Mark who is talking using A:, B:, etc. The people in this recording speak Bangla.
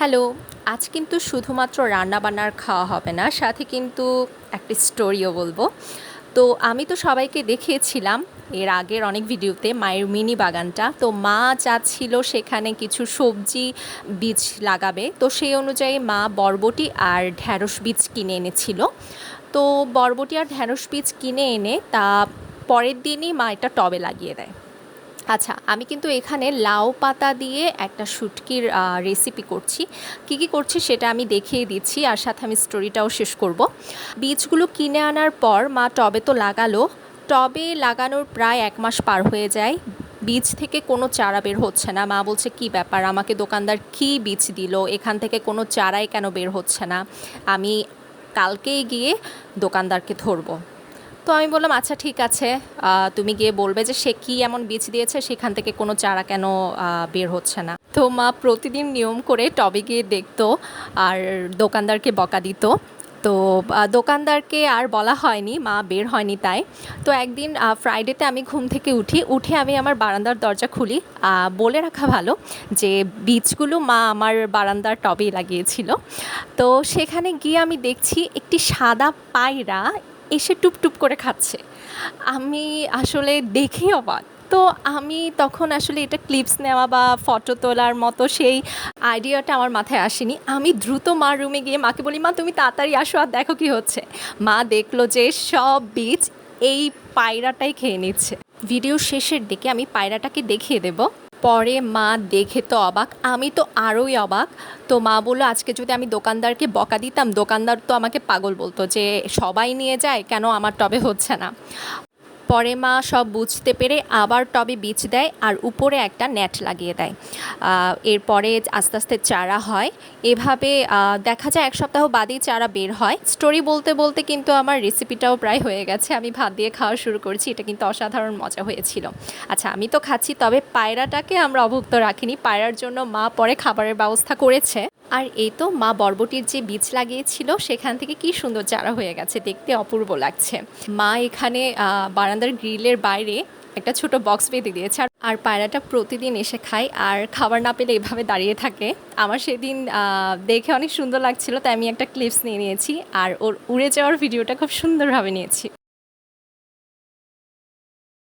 A: হ্যালো, আজ কিন্তু শুধুমাত্র রান্নাবান্নার খাওয়া হবে না, সাথে কিন্তু একটা স্টোরিও বলবো। তো আমি তো সবাইকে দেখিয়েছিলাম এর আগের অনেক ভিডিওতে মায়ের মিনি বাগানটা। তো মা চাচ্ছিল সেখানে কিছু সবজি বীজ লাগাবে, তো সেই অনুযায়ী মা বরবটি আর ঢ্যাঁড়স বীজ কিনে এনেছিল। তো বরবটি আর ঢ্যাঁড়স বীজ কিনে এনে তা পরের দিনই মা এটা টবে লাগিয়ে দেয়। আচ্ছা, আমি কিন্তু এখানে লাউ পাতা দিয়ে একটা শুটকির রেসিপি করছি। কী করছি সেটা আমি দেখিয়ে দিচ্ছি, আর সাথে আমি স্টোরিটাও শেষ করব। বীজগুলো কিনে আনার পর মা টবে তো লাগালো। টবে লাগানোর প্রায় 1 মাস পার হয়ে যায়, বীজ থেকে কোনো চারা বের হচ্ছে না। মা বলছে কী ব্যাপার, আমাকে দোকানদার কী বীজ দিল, এখান থেকে কোনো চারাই কেন বের হচ্ছে না, আমি কালকেই গিয়ে দোকানদারকে ধরবো। তো আমি বললাম আচ্ছা ঠিক আছে, তুমি গিয়ে বলবে যে সে কী এমন বীজ দিয়েছে সেখান থেকে কোনো চারা কেন বের হচ্ছে না। তো মা প্রতিদিন নিয়ম করে টবে গিয়ে দেখতো আর দোকানদারকে বকা দিত। তো দোকানদারকে আর বলা হয়নি, মা বের হয়নি তাই। তো একদিন ফ্রাইডেতে আমি ঘুম থেকে উঠে আমি আমার বারান্দার দরজা খুলি। বলে রাখা ভালো যে বীজগুলো মা আমার বারান্দার টবেই লাগিয়েছিল। তো সেখানে গিয়ে আমি দেখছি একটি সাদা পায়রা এসে টুপটুপ করে খাচ্ছে। আমি আসলে দেখেই অবাক। তো আমি তখন আসলে এটা ক্লিপস নেওয়া বা ফটো তোলার মতো সেই আইডিয়াটা আমার মাথায় আসেনি। আমি দ্রুত মার রুমে গিয়ে মাকে বলি, মা তুমি তাড়াতাড়ি আসো আর দেখো কী হচ্ছে। মা দেখলো যে সব বীজ এই পায়রাটাই খেয়ে নিচ্ছে। ভিডিও শেষের দিকে আমি পায়রাটাকে দেখিয়ে দেব। পরে মা দেখে তো অবাক, আমি তো আরোই অবাক। তো মা বললো আজকে যদি আমি দোকানদারকে বকা দিতাম, দোকানদার তো আমাকে পাগল বলতো যে সবাই নিয়ে যায়, কেন আমার টবে হচ্ছে না। পরে মা সব বুঝতে পেরে আবার টবে বীজ দেয় আর উপরে একটা নেট লাগিয়ে দেয়। এরপরে আস্তে আস্তে চারা হয়। এভাবে দেখা যায় 1 সপ্তাহ বাদেই চারা বের হয়। স্টোরি বলতে বলতে কিন্তু আমার রেসিপিটাও প্রায় হয়ে গেছে, আমি ভাত দিয়ে খাওয়া শুরু করেছি। এটা কিন্তু অসাধারণ মজা হয়েছিল। আচ্ছা, আমি তো খাচ্ছি, তবে পায়রাটাকে আমরা অভুক্ত রাখিনি। পায়রার জন্য মা পরে খাবারের ব্যবস্থা করেছে। আর এই তো মা বরবটির যে বীজ লাগিয়েছিল সেখান থেকে কি সুন্দর চারা হয়ে গেছে, দেখতে অপূর্ব লাগছে। মা এখানে বারান্দার গ্রিলের বাইরে একটা ছোট বক্স বেঁধে দিয়েছে, আর পায়রাটা প্রতিদিন এসে খায় আর খাবার না পেলে এভাবে দাঁড়িয়ে থাকে। আমার সেদিন দেখে অনেক সুন্দর লাগছিল, তাই আমি একটা ক্লিপস নিয়ে নিয়েছি আর ওর উড়ে যাওয়ার ভিডিওটা খুব সুন্দরভাবে নিয়েছি।